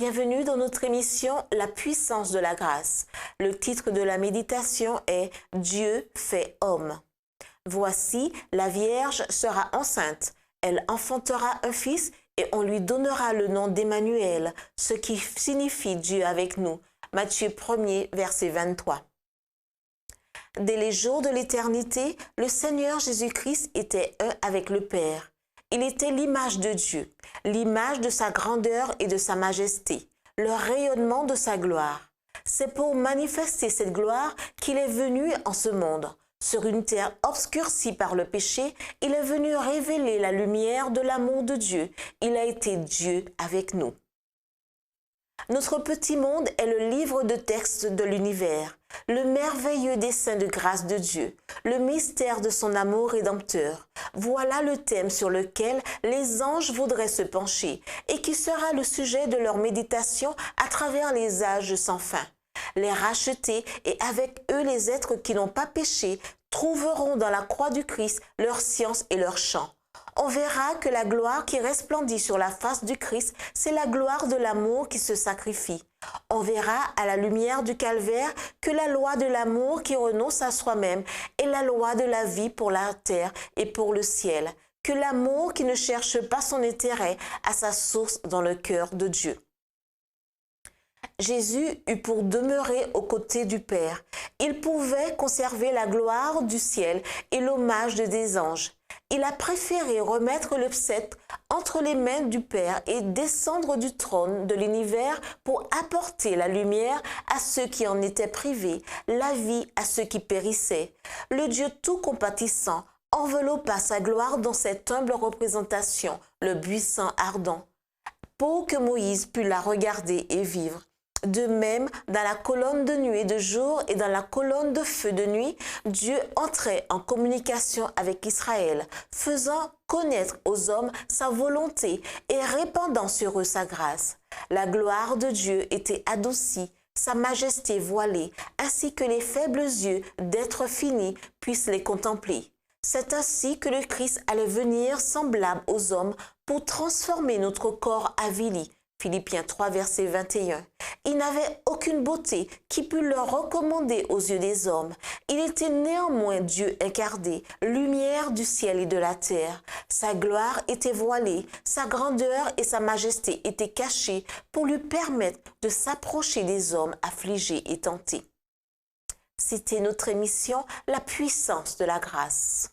bienvenue dans notre émission La puissance de la grâce. Le titre de la méditation est Dieu fait homme. Voici, la Vierge sera enceinte, elle enfantera un fils et on lui donnera le nom d'Emmanuel, ce qui signifie Dieu avec nous. Matthieu 1er, verset 23. Dès les jours de l'éternité, le Seigneur Jésus-Christ était un avec le Père. Il était l'image de Dieu, l'image de sa grandeur et de sa majesté, le rayonnement de sa gloire. C'est pour manifester cette gloire qu'il est venu en ce monde. Sur une terre obscurcie par le péché, il est venu révéler la lumière de l'amour de Dieu. Il a été Dieu avec nous. Notre petit monde est le livre de texte de l'univers, le merveilleux dessein de grâce de Dieu, le mystère de son amour rédempteur. Voilà le thème sur lequel les anges voudraient se pencher et qui sera le sujet de leur méditation à travers les âges sans fin. Les rachetés et avec eux les êtres qui n'ont pas péché trouveront dans la croix du Christ leur science et leur chant. On verra que la gloire qui resplendit sur la face du Christ, c'est la gloire de l'amour qui se sacrifie. On verra à la lumière du calvaire que la loi de l'amour qui renonce à soi-même est la loi de la vie pour la terre et pour le ciel, que l'amour qui ne cherche pas son intérêt a sa source dans le cœur de Dieu. Jésus eut pour demeurer aux côtés du Père. Il pouvait conserver la gloire du ciel et l'hommage des anges. Il a préféré remettre le sceptre entre les mains du Père et descendre du trône de l'univers pour apporter la lumière à ceux qui en étaient privés, la vie à ceux qui périssaient. Le Dieu tout compatissant enveloppa sa gloire dans cette humble représentation, le buisson ardent, pour que Moïse pût la regarder et vivre. De même, dans la colonne de nuit et de jour et dans la colonne de feu de nuit, Dieu entrait en communication avec Israël, faisant connaître aux hommes sa volonté et répandant sur eux sa grâce. La gloire de Dieu était adoucie, sa majesté voilée, ainsi que les faibles yeux d'êtres finis puissent les contempler. C'est ainsi que le Christ allait venir semblable aux hommes pour transformer notre corps avili. Philippiens 3, verset 21. Il n'avait aucune beauté qui pût le recommander aux yeux des hommes. Il était néanmoins Dieu incarné, lumière du ciel et de la terre. Sa gloire était voilée, sa grandeur et sa majesté étaient cachées pour lui permettre de s'approcher des hommes affligés et tentés. C'était notre émission La puissance de la grâce.